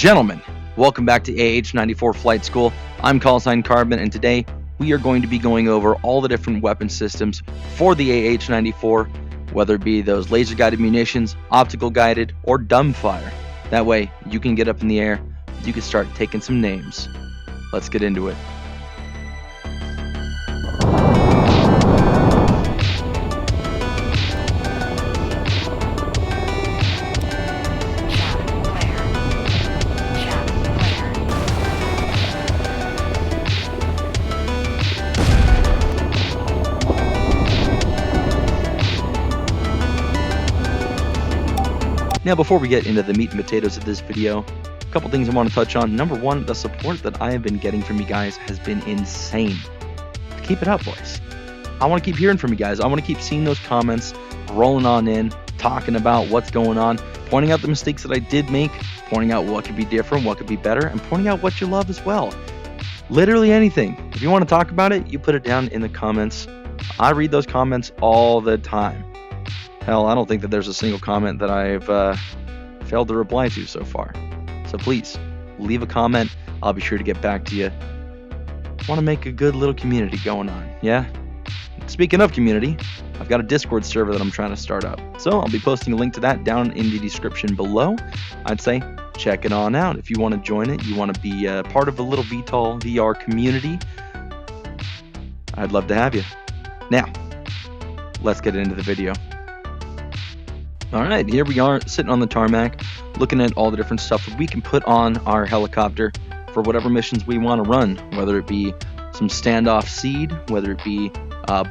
Gentlemen, welcome back to AH94 Flight School. I'm Callsign Carbon, and today we are going to be going over all the different weapon systems for the AH94, whether it be those laser-guided munitions, optical-guided, or dumbfire. That way, you can get up in the air, you can start taking some names. Let's get into it. Now, before we get into the meat and potatoes of this video, a couple things I want to touch on. Number one, the support that I have been getting from you guys has been insane. Keep it up, boys. I want to keep hearing from you guys. I want to keep seeing those comments, rolling on in, talking about what's going on, pointing out the mistakes that I did make, pointing out what could be different, what could be better, and pointing out what you love as well. Literally anything. If you want to talk about it, you put it down in the comments. I read those comments all the time. Hell, I don't think that there's a single comment that I've failed to reply to so far. So please, leave a comment. I'll be sure to get back to you. I want to make a good little community going on, yeah? Speaking of community, I've got a Discord server that I'm trying to start up. So I'll be posting a link to that down in the description below. I'd say check it on out. If you want to join it, you want to be part of a little VTOL VR community, I'd love to have you. Now, let's get into the video. Alright, here we are sitting on the tarmac, looking at all the different stuff that we can put on our helicopter for whatever missions we want to run, whether it be some standoff seed, whether it be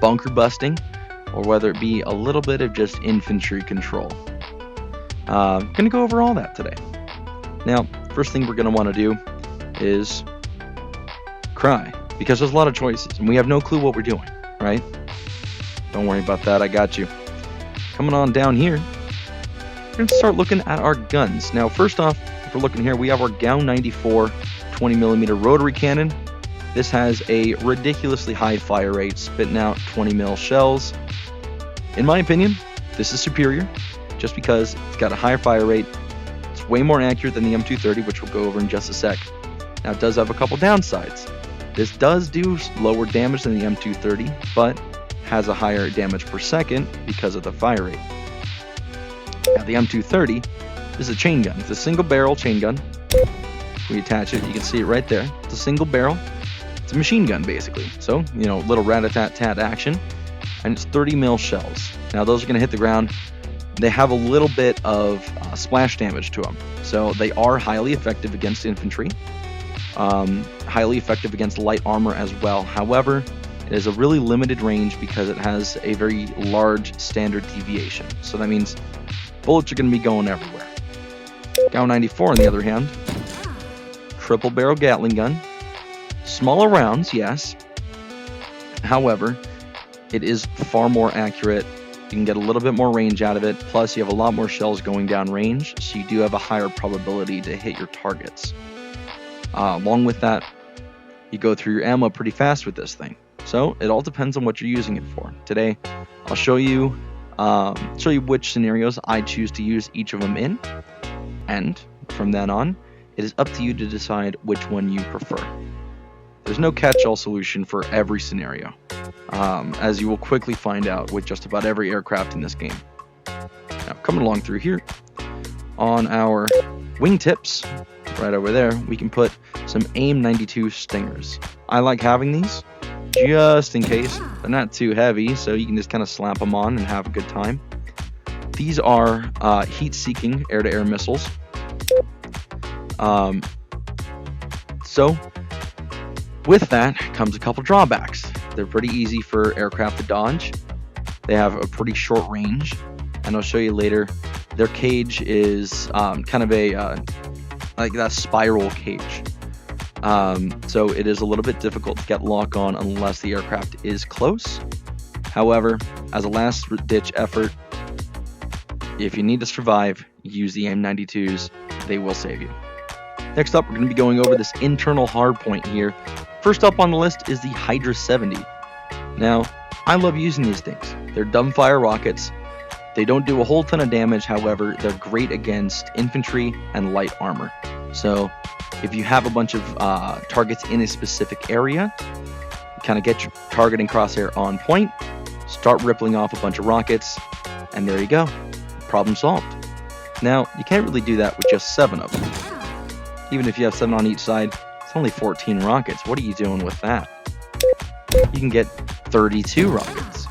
bunker busting, or whether it be a little bit of just infantry control. Going to go over all that today. Now, first thing we're going to want to do is cry, because there's a lot of choices, and we have no clue what we're doing, right? Don't worry about that, I got you. Coming on down here, we're going to start looking at our guns. Now, first off, if we're looking here, we have our AH94 20mm rotary cannon. This has a ridiculously high fire rate, spitting out 20 mil shells. In my opinion, this is superior, just because it's got a higher fire rate. It's way more accurate than the M230, which we'll go over in just a sec. Now, it does have a couple downsides. This does do lower damage than the M230, but has a higher damage per second because of the fire rate. Now, the M230 is a chain gun. It's a single barrel chain gun. We attach it, you can see it right there. It's a single barrel. It's a machine gun, basically. So, you know, little rat-a-tat-tat action. And it's 30 mil shells. Now, those are going to hit the ground. They have a little bit of splash damage to them. So they are highly effective against infantry. Highly effective against light armor as well. However, it is a really limited range because it has a very large standard deviation. So that means bullets are going to be going everywhere. AH94, on the other hand, triple barrel Gatling gun. Smaller rounds, yes. However, it is far more accurate. You can get a little bit more range out of it. Plus, you have a lot more shells going down range, so you do have a higher probability to hit your targets. Along with that, you go through your ammo pretty fast with this thing. So it all depends on what you're using it for. Today, I'll show you which scenarios I choose to use each of them in, and from then on, it is up to you to decide which one you prefer. There's no catch-all solution for every scenario, as you will quickly find out with just about every aircraft in this game. Now, coming along through here, on our wingtips, right over there, we can put some AIM-92 Stingers. I like having these just in case. They're not too heavy, so you can just kind of slap them on and have a good time. These are heat-seeking air-to-air missiles. So with that comes a couple drawbacks. They're pretty easy for aircraft to dodge. They have a pretty short range, and I'll show you later. Their cage is kind of a like that spiral cage. So it is a little bit difficult to get lock on unless the aircraft is close. However, as a last ditch effort, if you need to survive, use the AIM-92s. They will save you. Next up, we're going to be going over this internal hardpoint here. First up on the list is the Hydra 70. Now, I love using these things. They're dumbfire rockets. They don't do a whole ton of damage, however, they're great against infantry and light armor. So if you have a bunch of targets in a specific area, kind of get your targeting crosshair on point, start rippling off a bunch of rockets, and there you go. Problem solved. Now, you can't really do that with just 7 of them. Even if you have 7 on each side, it's only 14 rockets. What are you doing with that? You can get 32 rockets.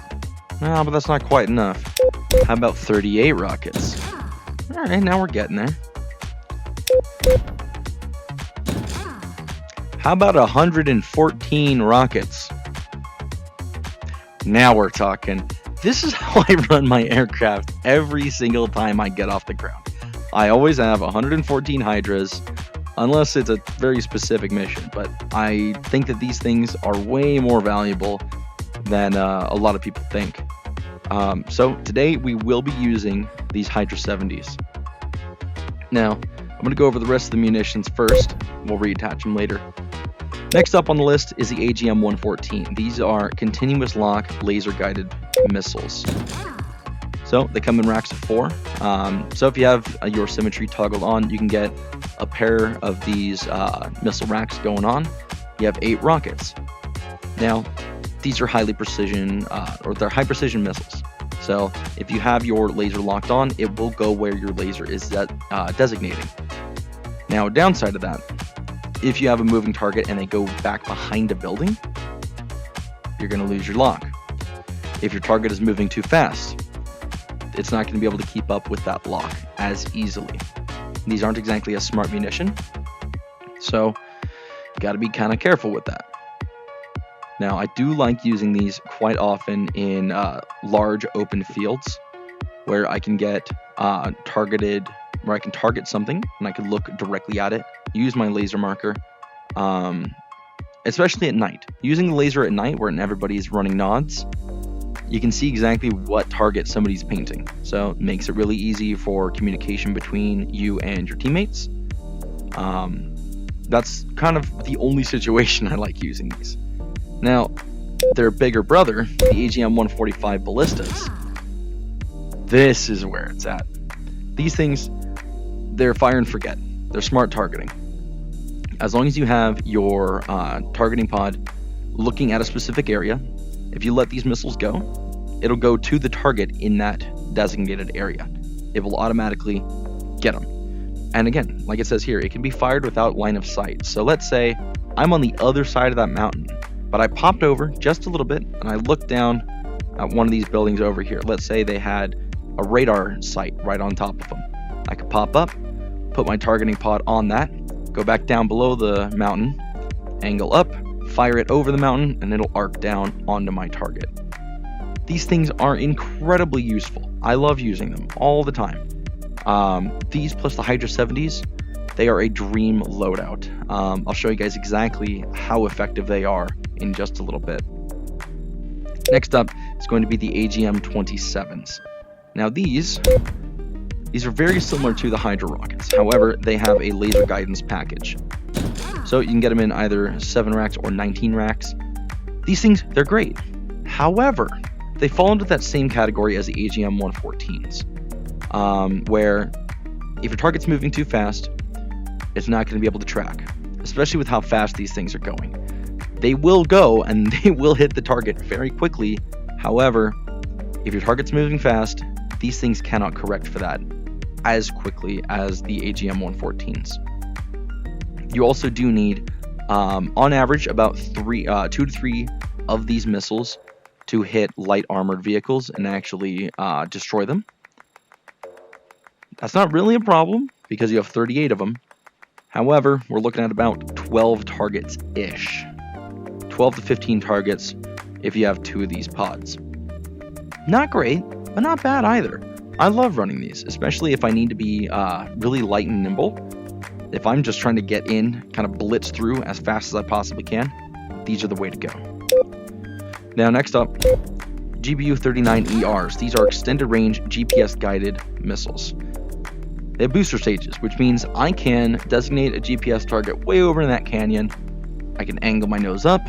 No, but that's not quite enough. How about 38 rockets? Alright, now we're getting there. How about 114 rockets? Now we're talking. This is how I run my aircraft every single time I get off the ground. I always have 114 Hydras, unless it's a very specific mission, but I think that these things are way more valuable than a lot of people think. So today we will be using these Hydra 70s. Now, I'm going to go over the rest of the munitions first. We'll reattach them later. Next up on the list is the AGM-114. These are continuous lock laser guided missiles. So they come in racks of 4. So if you have your symmetry toggled on, you can get a pair of these missile racks going on. You have 8 rockets. Now, these are highly precision, or they're high precision missiles. So if you have your laser locked on, it will go where your laser is designating. Now, downside of that, if you have a moving target and they go back behind a building, you're going to lose your lock. If your target is moving too fast, it's not going to be able to keep up with that lock as easily. These aren't exactly a smart munition, so you got to be kind of careful with that. Now, I do like using these quite often in large open fields where I can get targeted, where I can target something and I can look directly at it, use my laser marker, especially at night. Using the laser at night where everybody's running nods, you can see exactly what target somebody's painting. So it makes it really easy for communication between you and your teammates. That's kind of the only situation I like using these. Now, their bigger brother, the AGM-145 ballistas, this is where it's at. These things, they're fire and forget. They're smart targeting. As long as you have your targeting pod looking at a specific area, if you let these missiles go, it'll go to the target in that designated area. It will automatically get them. And again, like it says here, it can be fired without line of sight. So let's say I'm on the other side of that mountain, but I popped over just a little bit and I looked down at one of these buildings over here. Let's say they had a radar sight right on top of them. I could pop up, put my targeting pod on that, go back down below the mountain, angle up, fire it over the mountain, and it'll arc down onto my target. These things are incredibly useful. I love using them all the time. These plus the Hydra 70s, they are a dream loadout. I'll show you guys exactly how effective they are in just a little bit. Next up is going to be the AGM-27s. Now these are very similar to the Hydra rockets. However, they have a laser guidance package. So you can get them in either 7 racks or 19 racks. These things, they're great. However, they fall into that same category as the AGM-114s, where if your target's moving too fast, it's not going to be able to track, especially with how fast these things are going. They will go and they will hit the target very quickly. However, if your target's moving fast, these things cannot correct for that as quickly as the AGM-114s. You also do need, on average, about 2 to 3 of these missiles to hit light armored vehicles and actually destroy them. That's not really a problem because you have 38 of them. However, we're looking at about 12 targets-ish. 12 to 15 targets if you have 2 of these pods. Not great, but not bad either. I love running these, especially if I need to be really light and nimble. If I'm just trying to get in, kind of blitz through as fast as I possibly can, these are the way to go. Now next up, GBU-39ERs. These are extended range GPS guided missiles. They have booster stages, which means I can designate a GPS target way over in that canyon. I can angle my nose up,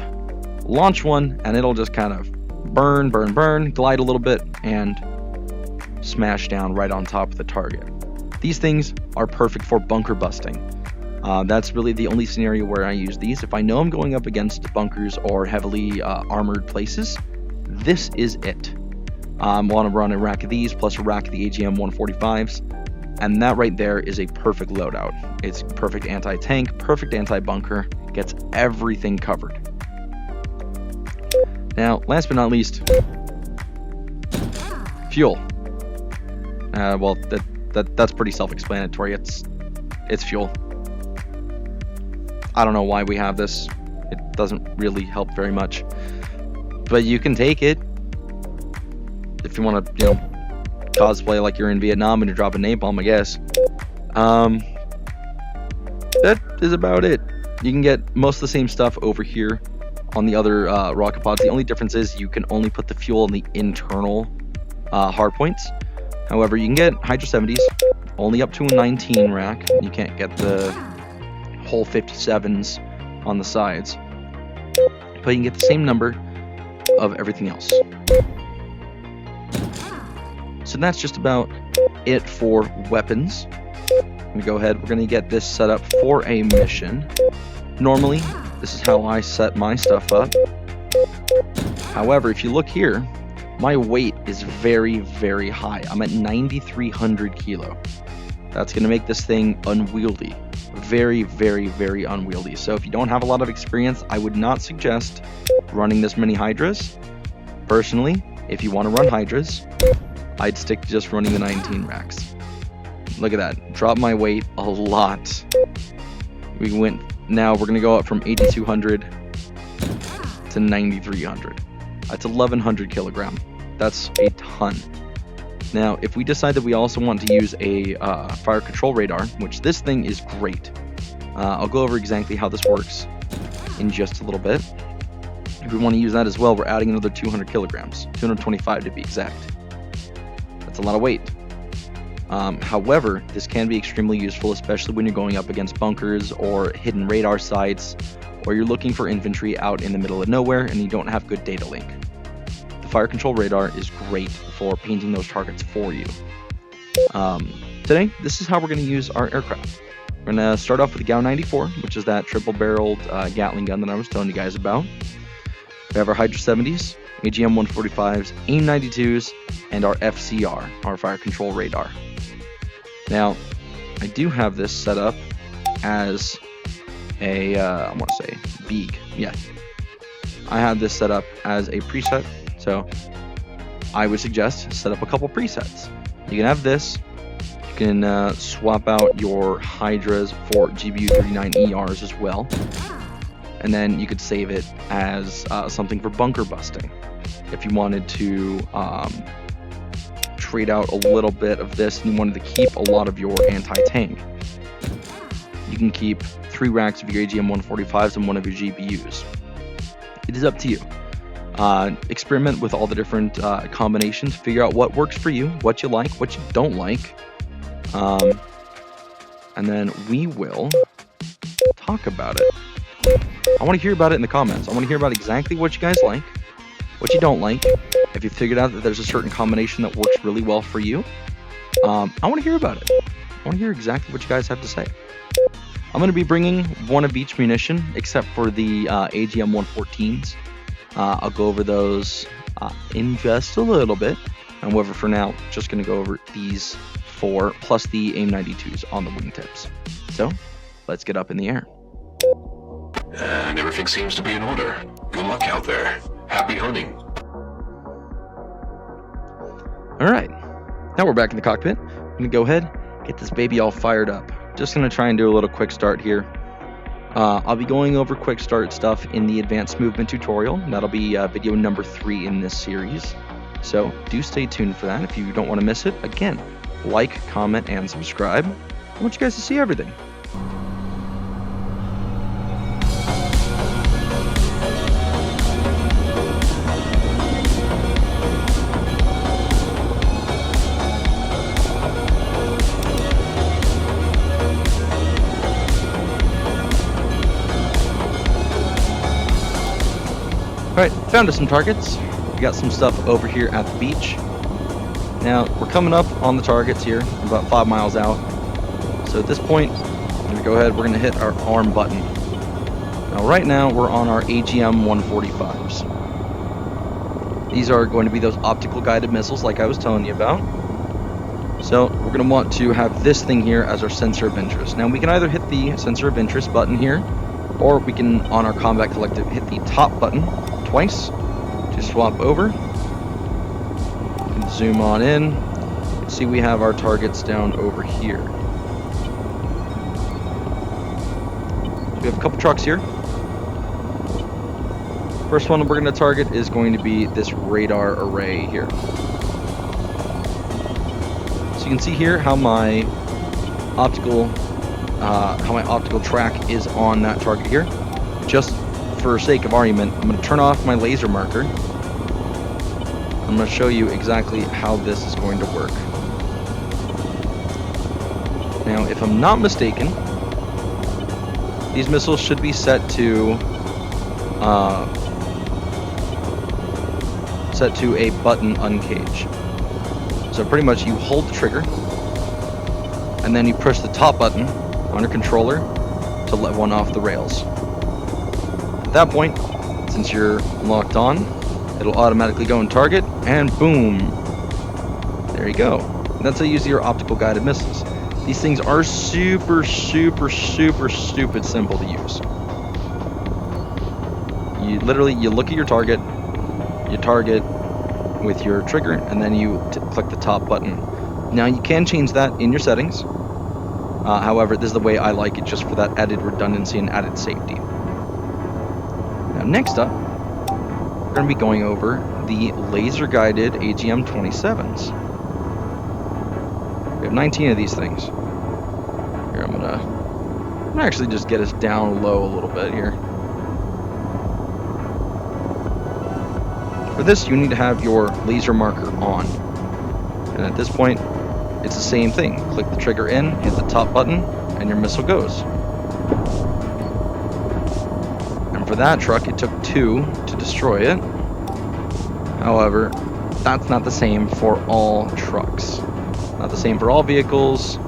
launch one, and it'll just kind of burn, glide a little bit, and smash down right on top of the target. These things are perfect for bunker busting. That's really the only scenario where I use these. If I know I'm going up against bunkers or heavily armored places, this is it. I want to run a rack of these plus a rack of the AGM-145s, and that right there is a perfect loadout. It's perfect anti-tank, perfect anti-bunker, gets everything covered. Now, last but not least, fuel. Well, that's pretty self-explanatory. It's fuel. I don't know why we have this. It doesn't really help very much, but you can take it if you want to, cosplay like you're in Vietnam and you're dropping napalm, I guess. That is about it. You can get most of the same stuff over here on the other rocket pods. The only difference is you can only put the fuel in the internal hard points. However, you can get Hydra 70s only up to a 19 rack. You can't get the whole 57s on the sides, but you can get the same number of everything else. So that's just about it for weapons. I'm gonna go ahead, we're gonna get this set up for a mission. Normally, this is how I set my stuff up. However, if you look here, my weight is very, very high. I'm at 9,300 kilo. That's gonna make this thing unwieldy. Very, very, very unwieldy. So if you don't have a lot of experience, I would not suggest running this many Hydras. Personally, if you want to run Hydras, I'd stick to just running the 19 racks. Look at that. Drop my weight a lot. Now we're going to go up from 8,200 to 9,300. That's 1,100 kilogram. That's a ton. Now, if we decide that we also want to use a fire control radar, which this thing is great. I'll go over exactly how this works in just a little bit. If we want to use that as well, we're adding another 200 kilograms, 225 to be exact. That's a lot of weight. However, this can be extremely useful, especially when you're going up against bunkers or hidden radar sites, or you're looking for infantry out in the middle of nowhere and you don't have good data link. The fire control radar is great for painting those targets for you. Today, this is how we're going to use our aircraft. We're going to start off with the AH94, which is that triple-barreled Gatling gun that I was telling you guys about. We have our Hydra 70s, AGM-145s, AIM-92s, and our FCR, our fire control radar. Now, I do have this set up as a, I want to say, Beag. Yeah. I have this set up as a preset, so I would suggest set up a couple presets. You can have this. You can swap out your Hydras for GBU-39ERs as well. And then you could save it as something for bunker busting. If you wanted to trade out a little bit of this and you wanted to keep a lot of your anti-tank, you can keep 3 racks of your AGM-145s and 1 of your GBUs. It is up to you. Experiment with all the different combinations, figure out what works for you, what you like, what you don't like, and then we will talk about it. I want to hear about it in the comments. I want to hear about exactly what you guys like, what you don't like. If you figured out that there's a certain combination that works really well for you, I want to hear about it. I want to hear exactly what you guys have to say. I'm going to be bringing 1 of each munition, except for the AGM-114s. I'll go over those in just a little bit. However, for now, just going to go over these 4, plus the AIM-92s on the wingtips. So, let's get up in the air. And everything seems to be in order. Good luck out there. Happy hunting. Alright, now we're back in the cockpit. I'm going to go ahead, get this baby all fired up. Just going to try and do a little quick start here. I'll be going over quick start stuff in the advanced movement tutorial. That'll be video number 3 in this series. So do stay tuned for that if you don't want to miss it. Again, like, comment, and subscribe. I want you guys to see everything. Alright, found us some targets. We got some stuff over here at the beach. Now, we're coming up on the targets here, about 5 miles out. So at this point, we're to go ahead, we're going to hit our arm button. Now right now we're on our AGM-145s. These are going to be those optical guided missiles like I was telling you about. So we're going to want to have this thing here as our sensor of interest. Now we can either hit the sensor of interest button here, or we can, on our combat collective, hit the top button twice to swap over. We can zoom on in. See, we have our targets down over here. So we have a couple trucks here. First one we're going to target is going to be this radar array here. So you can see here how my optical track is on that target here. Just for sake of argument, I'm going to turn off my laser marker. I'm going to show you exactly how this is going to work. Now, if I'm not mistaken, these missiles should be set to a button uncage. So pretty much you hold the trigger, and then you push the top button on your controller to let one off the rails. At that point, since you're locked on, it'll automatically go and target, and boom! There you go. And that's how you use your optical guided missiles. These things are super stupid simple to use. You look at your target, you target with your trigger, and then you click the top button. Now you can change that in your settings. However, this is the way I like it, just for that added redundancy and added safety. Now next up, we're going to be going over the laser guided AGM-27s. We have 19 of these things. Here, I'm gonna actually just get us down low a little bit here. For this, you need to have your laser marker on. And at this point, it's the same thing. Click the trigger in, hit the top button, and your missile goes. And for that truck, it took 2 to destroy it. However, that's not the same for all trucks. Not the same for all vehicles,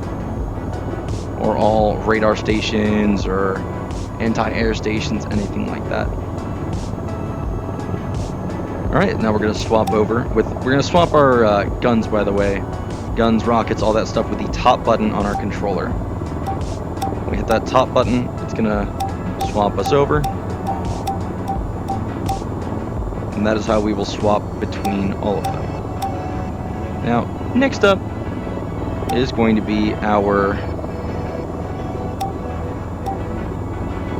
or all radar stations, or anti-air stations, anything like that. Alright, now we're going to swap over with, we're going to swap our guns, by the way. Guns, rockets, all that stuff with the top button on our controller. When we hit that top button, it's going to swap us over. And that is how we will swap between all of them. Now, next up is going to be our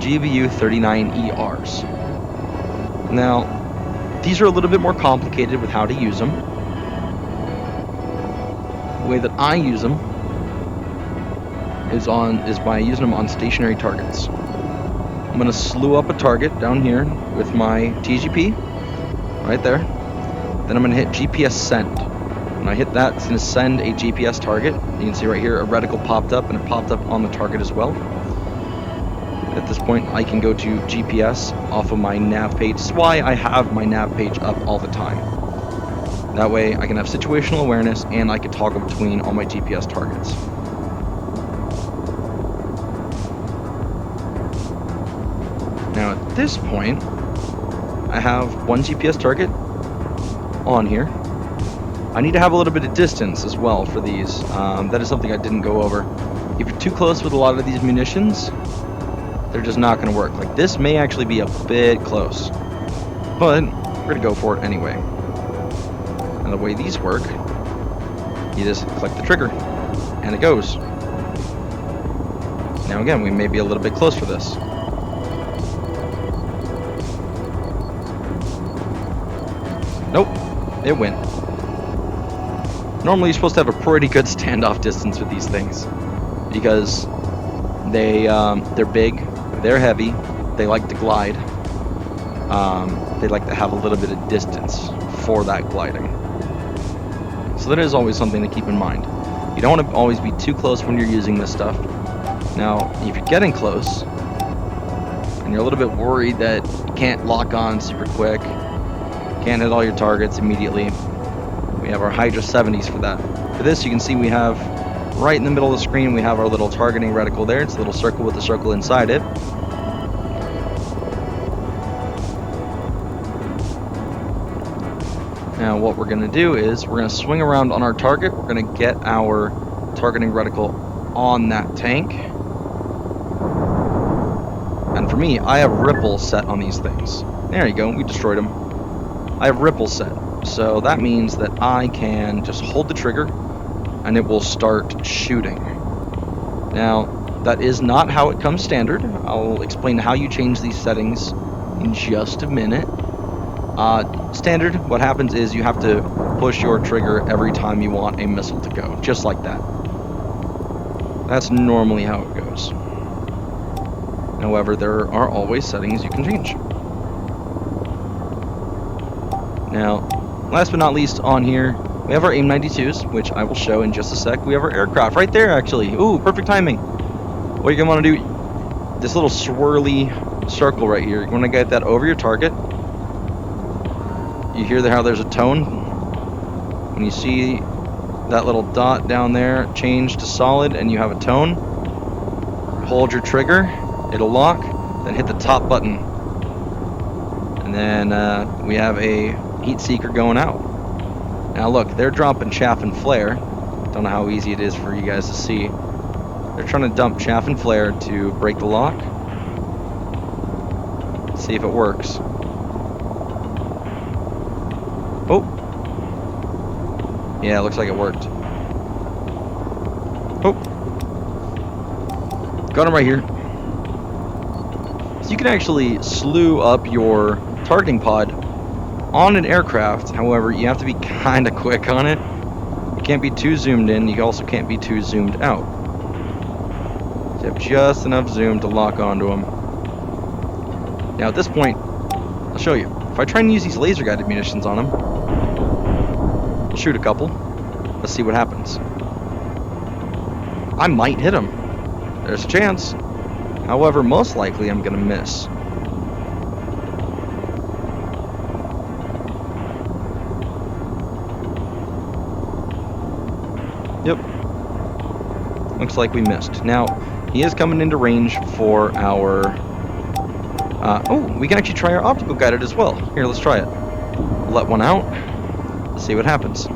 GBU-39ERs. Now, these are a little bit more complicated with how to use them. The way that I use them is by using them on stationary targets. I'm going to slew up a target down here with my TGP, right there. Then I'm going to hit GPS send. When I hit that, it's going to send a GPS target. You can see right here a reticle popped up, and it popped up on the target as well. At this point, I can go to GPS off of my nav page. That's why I have my nav page up all the time. That way I can have situational awareness, and I can toggle between all my GPS targets. Now at this point, I have one GPS target on here. I need to have a little bit of distance as well for these. That is something I didn't go over. If you're too close with a lot of these munitions, they're just not going to work. Like, this may actually be a bit close, but we're going to go for it anyway. And the way these work, you just click the trigger, and it goes. Now again, we may be a little bit close for this. Nope, it went. Normally you're supposed to have a pretty good standoff distance with these things, because they're big, they're heavy, they like to glide, they like to have a little bit of distance for that gliding. So that is always something to keep in mind. You don't want to always be too close when you're using this stuff. Now, if you're getting close, and you're a little bit worried that you can't lock on super quick, can't hit all your targets immediately, we have our Hydra 70s for that. For this, you can see we have right in the middle of the screen, we have our little targeting reticle there. It's a little circle with a circle inside it. Now what we're going to do is we're going to swing around on our target. We're going to get our targeting reticle on that tank. And for me, I have ripple set on these things. There you go, we destroyed them. I have ripple set. So that means that I can just hold the trigger and it will start shooting. Now, that is not how it comes standard. I'll explain how you change these settings in just a minute. Standard, what happens is you have to push your trigger every time you want a missile to go, just like that. That's normally how it goes. However, there are always settings you can change. Now, last but not least on here, we have our AIM-92s, which I will show in just a sec. We have our aircraft right there, actually. Ooh, perfect timing. What you're going to want to do, this little swirly circle right here, you want to get that over your target. You hear how there's a tone? When you see that little dot down there change to solid and you have a tone, hold your trigger, it'll lock, then hit the top button. And then we have a heat seeker going out. Now look, they're dropping chaff and flare. Don't know how easy it is for you guys to see. They're trying to dump chaff and flare to break the lock. Let's see if it works. Oh. Yeah, it looks like it worked. Oh. Got him right here. So you can actually slew up your targeting pod on an aircraft. However, you have to be kind of quick on it. You can't be too zoomed in. You also can't be too zoomed out. So you have just enough zoom to lock onto them. Now at this point, I'll show you. If I try and use these laser guided munitions on them, I'll shoot a couple. Let's see what happens. I might hit him. There's a chance. However, most likely I'm going to miss. Yep. Looks like we missed. Now, he is coming into range for our... oh, we can actually try our optical guided as well. Here, let's try it. Let one out. Let's see what happens.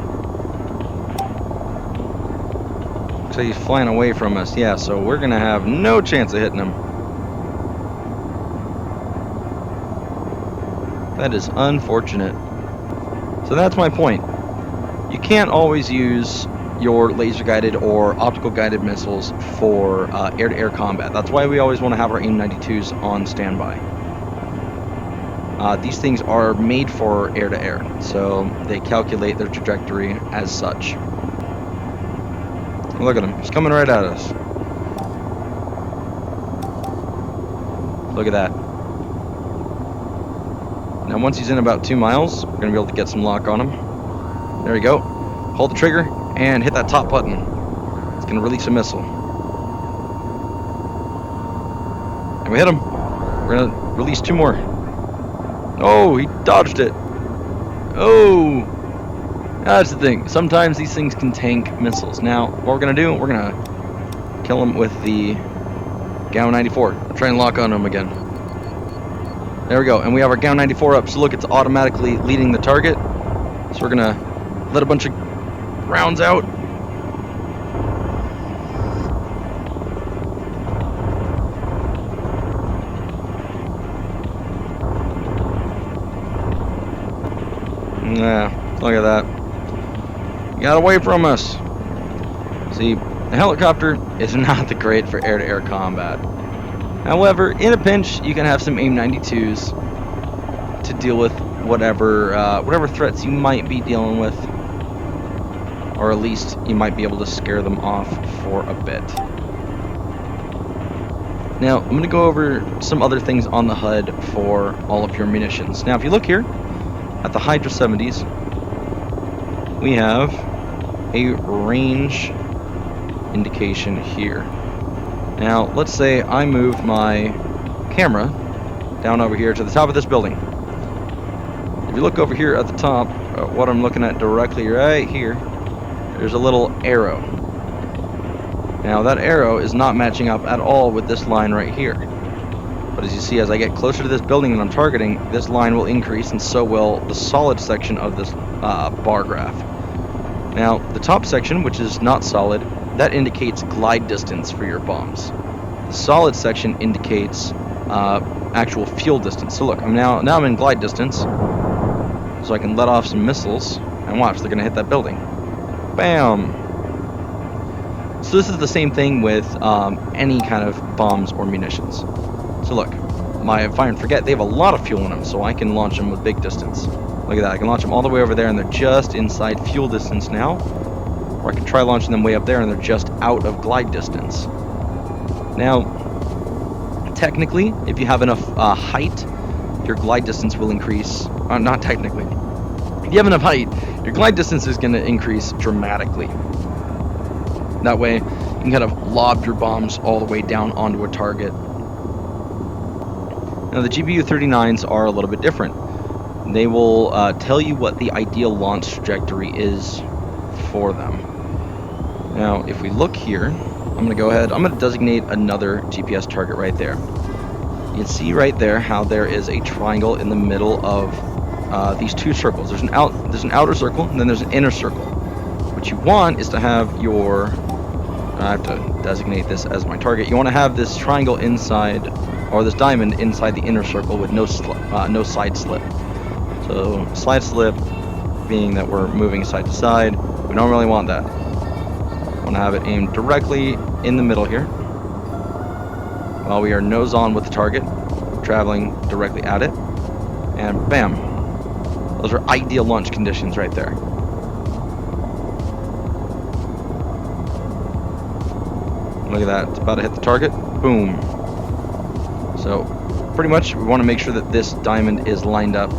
So he's flying away from us. Yeah, so we're going to have no chance of hitting him. That is unfortunate. So that's my point. You can't always use your laser guided or optical guided missiles for air-to-air combat. That's why we always want to have our AIM-92s on standby. These things are made for air-to-air, so they calculate their trajectory as such. Look at him, he's coming right at us. Look at that. Now once he's in about 2 miles, we're going to be able to get some lock on him. There we go. Hold the trigger and hit that top button. It's going to release a missile. And we hit him. We're going to release 2 more. Oh, he dodged it. Oh, that's the thing. Sometimes these things can tank missiles. Now, what we're going to do, we're going to kill him with the AH94. Try and lock on him again. There we go. And we have our AH94 up. So look, it's automatically leading the target. So we're going to let a bunch of rounds out. Yeah, look at that. Got away from us. See, the helicopter is not the great for air-to-air combat. However, in a pinch, you can have some AIM-92s to deal with whatever threats you might be dealing with, or at least you might be able to scare them off for a bit. Now, I'm going to go over some other things on the HUD for all of your munitions. Now, if you look here at the Hydra 70s, we have a range indication here. Now, let's say I move my camera down over here to the top of this building. If you look over here at the top, what I'm looking at directly right here, there's a little arrow. Now that arrow is not matching up at all with this line right here. But as you see, as I get closer to this building that I'm targeting, this line will increase, and so will the solid section of this bar graph. Now, the top section, which is not solid, that indicates glide distance for your bombs. The solid section indicates actual fuel distance. So look, now I'm in glide distance, so I can let off some missiles, and watch, they're going to hit that building. Bam! So this is the same thing with any kind of bombs or munitions. So look, my fire and forget, they have a lot of fuel in them, so I can launch them with big distance. Look at that, I can launch them all the way over there and they're just inside fuel distance now. Or I can try launching them way up there and they're just out of glide distance. Now, technically, if you have enough height, your glide distance will increase. Not technically. If you have enough height, your glide distance is going to increase dramatically. That way, you can kind of lob your bombs all the way down onto a target. Now, the GBU-39s are a little bit different. They will tell you what the ideal launch trajectory is for them. Now, if we look here, I'm going to go ahead, I'm going to designate another GPS target right there. You can see right there how there is a triangle in the middle of these two circles. There's an outer circle, and then there's an inner circle. What you want is to have your, I have to designate this as my target. You want to have this triangle inside, or this diamond inside the inner circle with no side slip. So slide slip being that we're moving side to side. We don't really want that. We want to have it aimed directly in the middle here, while we are nose on with the target, traveling directly at it, and bam. Those are ideal launch conditions right there. Look at that, it's about to hit the target. Boom. So pretty much we want to make sure that this diamond is lined up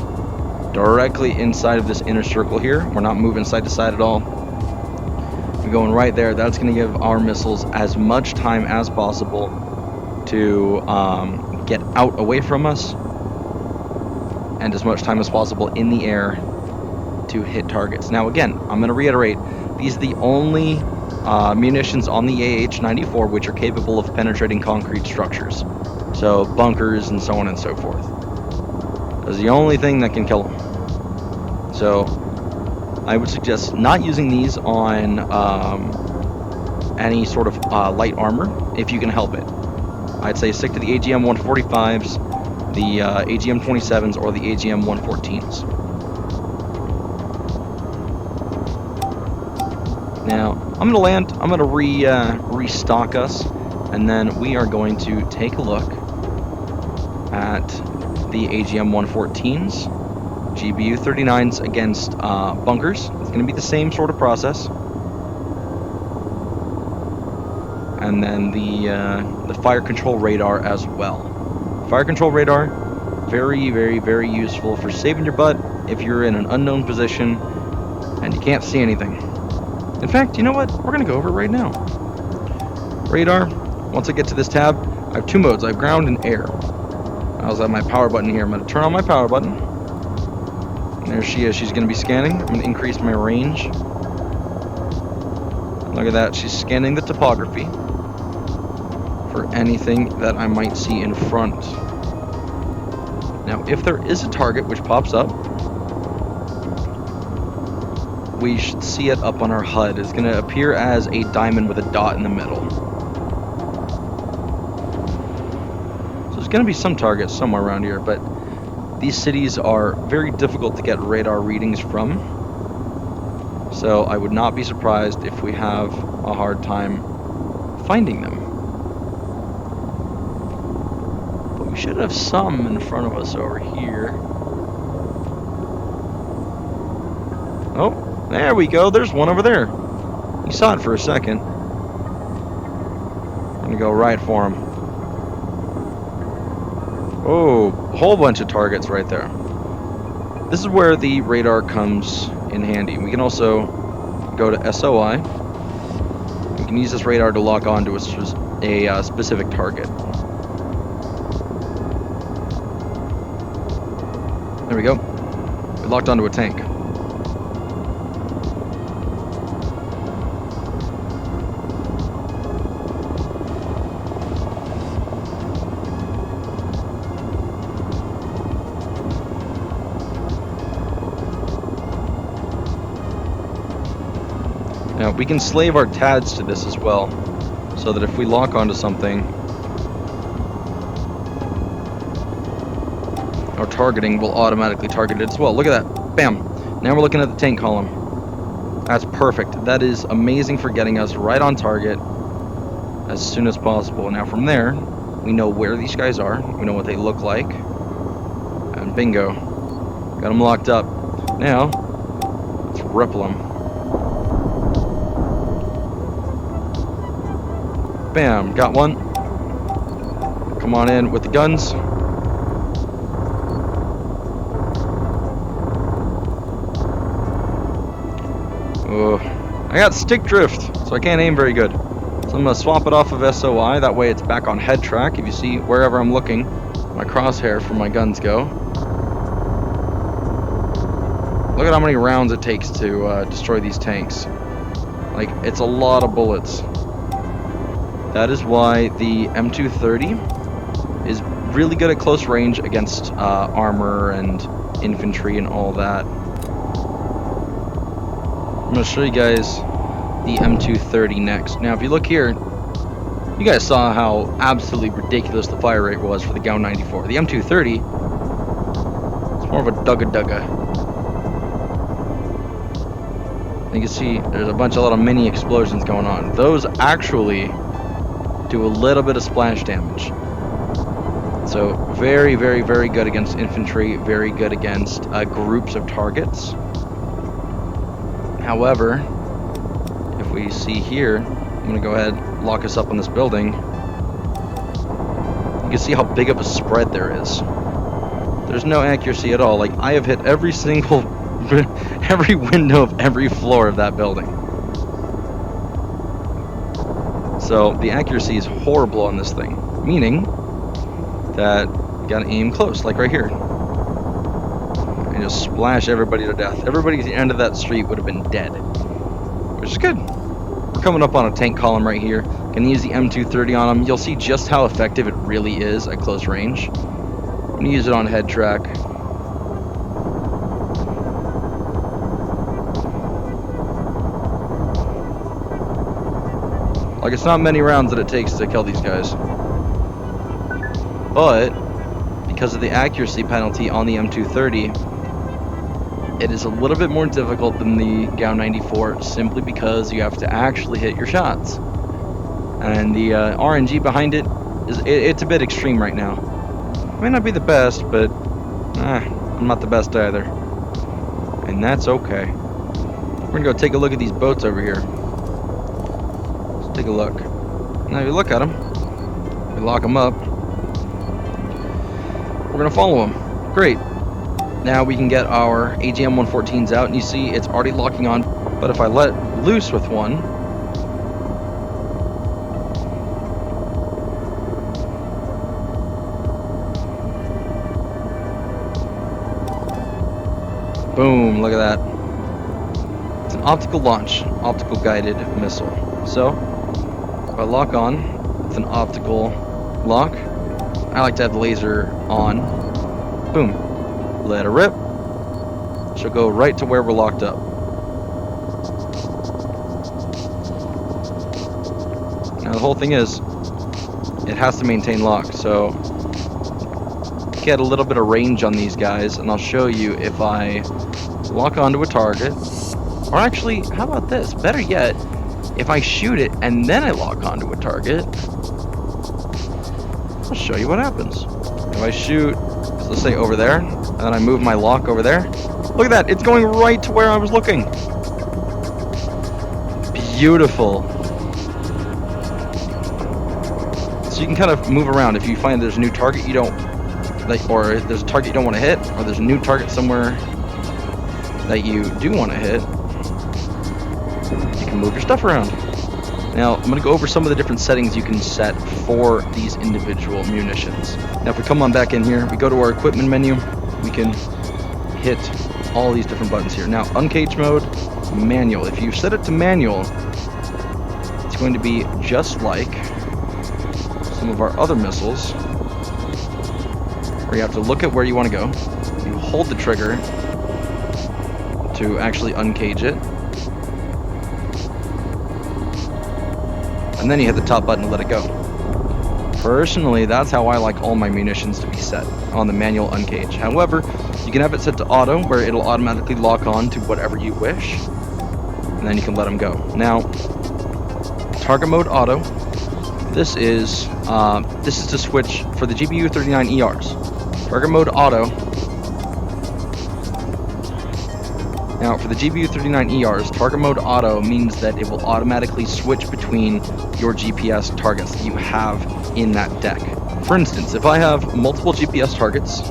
directly inside of this inner circle here. We're not moving side to side at all. We're going right there. That's going to give our missiles as much time as possible to get out away from us, and as much time as possible in the air to hit targets. Now again, I'm going to reiterate, these are the only munitions on the AH94 which are capable of penetrating concrete structures. So bunkers and so on and so forth. That's the only thing that can kill them. So I would suggest not using these on any sort of light armor if you can help it. I'd say stick to the AGM-145s, the AGM-27s, or the AGM-114s. Now, I'm going to land, I'm going to restock us, and then we are going to take a look at the AGM-114s, GBU-39s against bunkers. It's going to be the same sort of process. And then the fire control radar as well. Fire control radar, very, very, very useful for saving your butt if you're in an unknown position and you can't see anything. In fact, you know what? We're going to go over it right now. Radar, once I get to this tab, I have two modes. I have ground and air. I also have my power button here. I'm going to turn on my power button. And there she is. She's going to be scanning. I'm going to increase my range. Look at that. She's scanning the topography for anything that I might see in front. Now, if there is a target which pops up, we should see it up on our HUD. It's going to appear as a diamond with a dot in the middle. So there's going to be some targets somewhere around here, but these cities are very difficult to get radar readings from. So I would not be surprised if we have a hard time finding them. But we should have some in front of us over here. Oh. There we go, there's one over there. You saw it for a second. I'm gonna go right for him. Oh, a whole bunch of targets right there. This is where the radar comes in handy. We can also go to SOI. We can use this radar to lock onto a specific target. There we go. We locked onto a tank. We can slave our TADs to this as well, so that if we lock onto something, our targeting will automatically target it as well. Look at that. Bam. Now we're looking at the tank column. That's perfect. That is amazing for getting us right on target as soon as possible. Now from there, we know where these guys are. We know what they look like. And bingo. Got them locked up. Now, let's ripple them. Bam. Got one. Come on in with the guns. I got stick drift, so I can't aim very good. So I'm going to swap it off of SOI, that way it's back on head track. If you see wherever I'm looking, my crosshair for my guns go. Look at how many rounds it takes to destroy these tanks. Like, it's a lot of bullets. That is why the M230 is really good at close range against armor and infantry and all that. I'm going to show you guys the M230 next. Now, if you look here, you guys saw how absolutely ridiculous the fire rate was for the AH94. The M230 is more of a dugga-dugga. You can see there's a little mini explosions going on. Those actually do a little bit of splash damage. So very, very, very good against infantry, very good against groups of targets. However, if we see here, I'm going to go ahead and lock us up on this building. You can see how big of a spread there is. There's no accuracy at all. Like, I have hit every single, every window of every floor of that building. So the accuracy is horrible on this thing, meaning that you gotta aim close, like right here. And just splash everybody to death. Everybody at the end of that street would have been dead, which is good. We're coming up on a tank column right here. Gonna use the M230 on them. You'll see just how effective it really is at close range. I'm gonna use it on head track. Like, it's not many rounds that it takes to kill these guys. But because of the accuracy penalty on the M230, it is a little bit more difficult than the AH94 simply because you have to actually hit your shots. And the RNG behind it it's a bit extreme right now. It may not be the best, but I'm not the best either. And that's okay. We're gonna go take a look at these boats over here. Let's take a look. Now, if you look at them, we lock them up. We're gonna follow them. Great. Now we can get our AGM-114s out, and you see it's already locking on. But if I let loose with one, boom, look at that. It's an optical launch, optical guided missile. So if I lock on with an optical lock, I like to have the laser on. Boom. Let her rip. She'll go right to where we're locked up. Now the whole thing is, it has to maintain lock, so get a little bit of range on these guys, and I'll show you if I lock onto a target, or actually, how about this? Better yet, if I shoot it and then I lock onto a target, I'll show you what happens. If I shoot, so let's say over there, and then I move my lock over there, look at that, it's going right to where I was looking. Beautiful. So you can kind of move around if you find there's a new target you don't like, or there's a target you don't want to hit, or there's a new target somewhere that you do want to hit. You can move your stuff around. Now, I'm going to go over some of the different settings you can set for these individual munitions. Now, if we come on back in here, we go to our equipment menu, we can hit all these different buttons here. Now, uncage mode, manual. If you set it to manual, it's going to be just like some of our other missiles, where you have to look at where you want to go. You hold the trigger to actually uncage it. and then you hit the top button to let it go. Personally, that's how I like all my munitions to be set, on the manual uncage. However, you can have it set to auto, where it'll automatically lock on to whatever you wish, and then you can let them go. Now, target mode auto, this is to switch for the GBU 39 ERs. Target mode auto. Now, for the GBU 39 ERs, target mode auto means that it will automatically switch between your GPS targets that you have in that deck. For instance, if I have multiple GPS targets,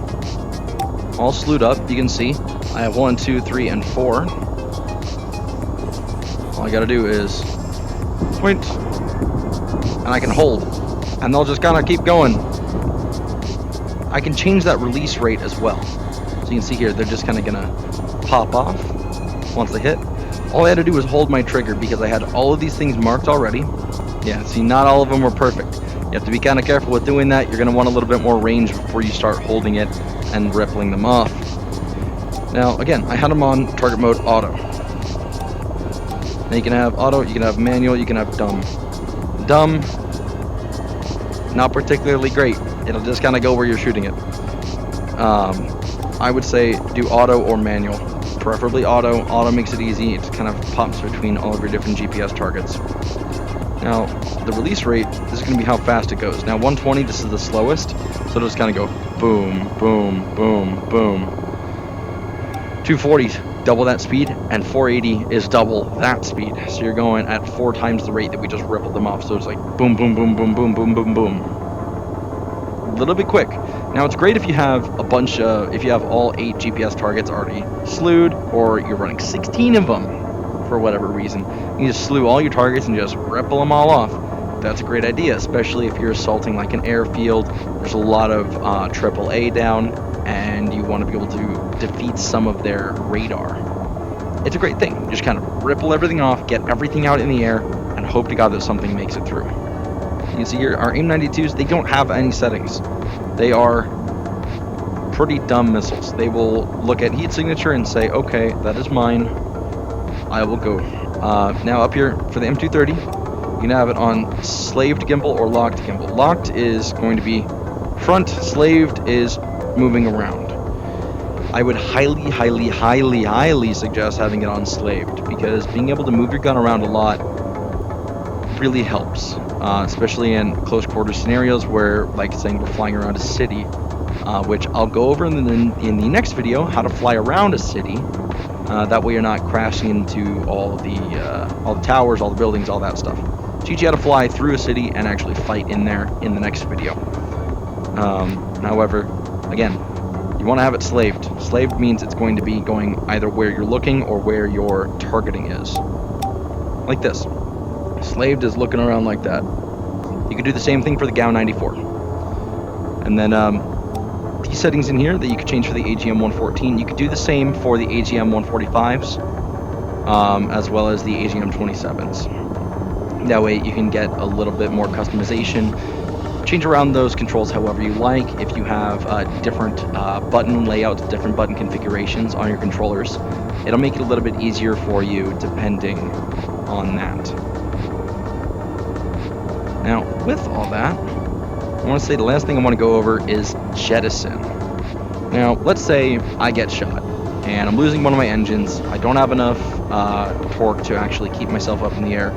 all slewed up, you can see I have 1, 2, 3, and 4. All I gotta do is point, and I can hold, and they'll just kind of keep going. I can change that release rate as well. So you can see here, they're just kind of gonna pop off once they hit. All I had to do was hold my trigger because I had all of these things marked already. Yeah, see, not all of them were perfect. You have to be kind of careful with doing that. You're going to want a little bit more range before you start holding it and rippling them off. Now, again, I had them on target mode auto. Now you can have auto, you can have manual, you can have dumb. Dumb, not particularly great. It'll just kind of go where you're shooting it. I would say do auto or manual. Preferably auto. Auto makes it easy. It kind of pops between all of your different GPS targets. Now, the release rate, this is going to be how fast it goes. Now, 120, this is the slowest, so it'll just kind of go boom, boom, boom, boom. 240, double that speed, and 480 is double that speed. So you're going at 4 times the rate that we just rippled them off. So it's like boom, boom, boom, boom, boom, boom, boom, boom. A little bit quick. Now, it's great if you have a bunch of, if you have all 8 GPS targets already slewed, or you're running 16 of them for whatever reason. You just slew all your targets and just ripple them all off. That's a great idea, especially if you're assaulting like an airfield. There's a lot of AAA down, and you want to be able to defeat some of their radar. It's a great thing. You just kind of ripple everything off, get everything out in the air, and hope to God that something makes it through. You can see here, our AIM-92s, they don't have any settings. They are pretty dumb missiles. They will look at heat signature and say, okay, that is mine. I will go. Now up here for the M230, you can have it on slaved gimbal or locked gimbal. Locked is going to be front, slaved is moving around. I would highly, highly, highly, highly suggest having it on slaved, because being able to move your gun around a lot really helps, especially in close quarter scenarios where, like saying, we're flying around a city, which I'll go over in the next video, how to fly around a city. That way you're not crashing into all the towers, all the buildings, all that stuff. Teach you how to fly through a city and actually fight in there in the next video. However, again, you want to have it slaved. Slaved means it's going to be going either where you're looking or where your targeting is. Like this. Slaved is looking around like that. You can do the same thing for the AH94. And then these settings in here that you could change for the AGM-114, you could do the same for the AGM-145s, as well as the AGM-27s. That way you can get a little bit more customization, change around those controls however you like. If you have different button layouts, different button configurations on your controllers, it'll make it a little bit easier for you depending on that. Now, with all that, I want to say the last thing I want to go over is jettison. Now, let's say I get shot and I'm losing one of my engines. I don't have enough torque to actually keep myself up in the air.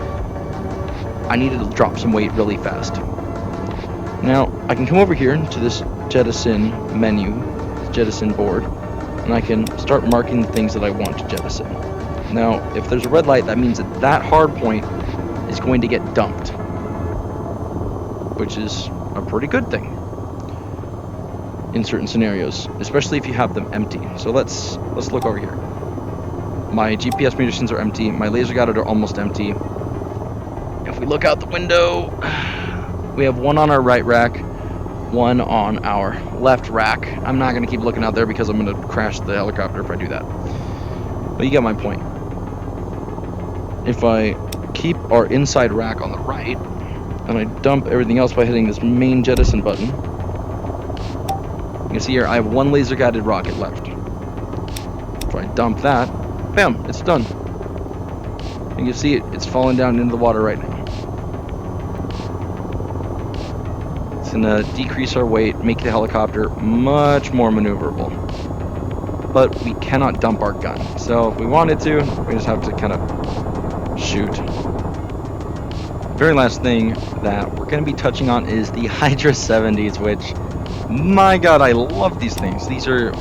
I need to drop some weight really fast. Now, I can come over here to this jettison menu, jettison board, and I can start marking the things that I want to jettison. Now, if there's a red light, that means that that hard point is going to get dumped, which is a pretty good thing in certain scenarios, especially if you have them empty. So let's look over here. My GPS munitions are empty. My laser guided are almost empty. If we look out the window, we have one on our right rack, one on our left rack. I'm not going to keep looking out there because I'm going to crash the helicopter if I do that. But you get my point. If I keep our inside rack on the right, and I dump everything else by hitting this main jettison button, you can see here I have one laser guided rocket left. If I dump that, bam, it's done. You can see it's falling down into the water right now. It's going to decrease our weight, make the helicopter much more maneuverable. But we cannot dump our gun. So if we wanted to, we just have to kind of shoot. Very last thing that we're going to be touching on is the Hydra 70s, which, my god, I love these things. These are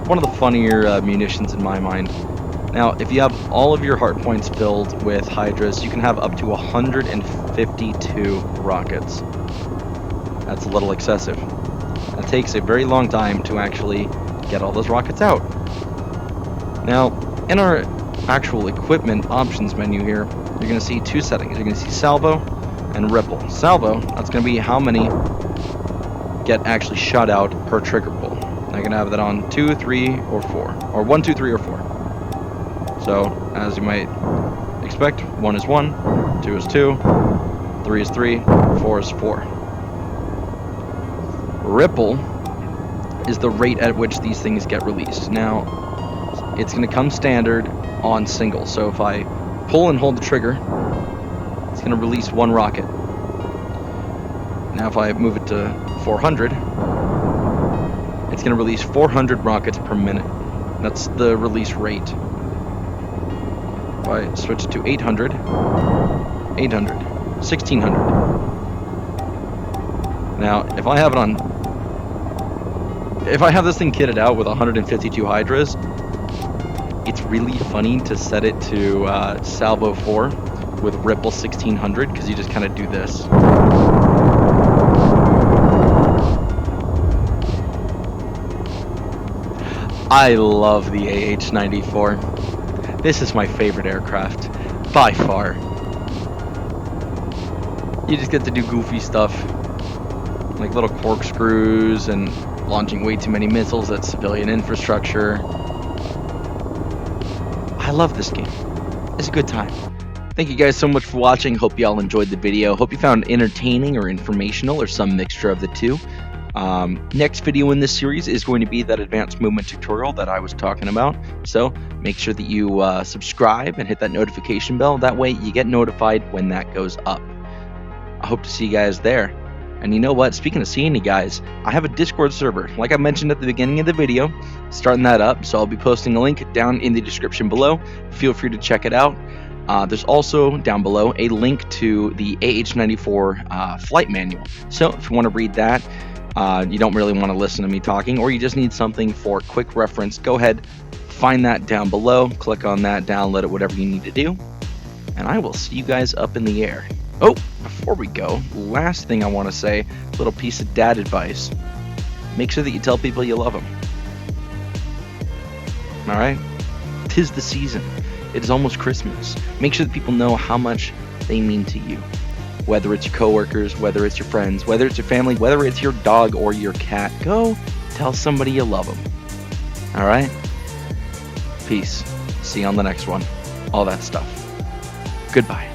one of the funnier munitions in my mind. Now, if you have all of your hard points filled with Hydras, you can have up to 152 rockets. That's a little excessive. That takes a very long time to actually get all those rockets out. Now, in our actual equipment options menu here, you're going to see two settings. You're going to see salvo and ripple. Salvo, that's going to be how many get actually shot out per trigger pull. I can have that on 2, 3, or 4, or 1, 2, 3, or 4. So, as you might expect, 1 is 1, 2 is 2, 3 is 3, 4 is 4. Ripple is the rate at which these things get released. Now, it's going to come standard on single. So if I pull and hold the trigger, it's going to release 1 rocket. Now if I move it to 400, it's going to release 400 rockets per minute. That's the release rate. If I switch it to 800, 800, 1600. Now, if I have it on, if I have this thing kitted out with 152 Hydras, it's really funny to set it to salvo 4 with ripple 1600, because you just kind of do this. I love the AH94. This is my favorite aircraft, by far. You just get to do goofy stuff, like little corkscrews and launching way too many missiles at civilian infrastructure. I love this game. It's a good time. Thank you guys so much for watching. Hope you all enjoyed the video. Hope you found it entertaining or informational or some mixture of the two. Next video in this series is going to be that advanced movement tutorial that I was talking about. So make sure that you subscribe and hit that notification bell. That way you get notified when that goes up. I hope to see you guys there. And you know what? Speaking of seeing you guys, I have a Discord server. Like I mentioned at the beginning of the video, starting that up. So I'll be posting a link down in the description below. Feel free to check it out. There's also down below a link to the AH94 flight manual. So if you want to read that, you don't really want to listen to me talking, or you just need something for quick reference, go ahead, find that down below, click on that, download it, whatever you need to do, and I will see you guys up in the air. Oh, before we go, last thing I want to say, a little piece of dad advice. Make sure that you tell people you love them. Alright? 'Tis the season. It is almost Christmas. Make sure that people know how much they mean to you. Whether it's your coworkers, whether it's your friends, whether it's your family, whether it's your dog or your cat, go tell somebody you love them. Alright? Peace. See you on the next one. All that stuff. Goodbye.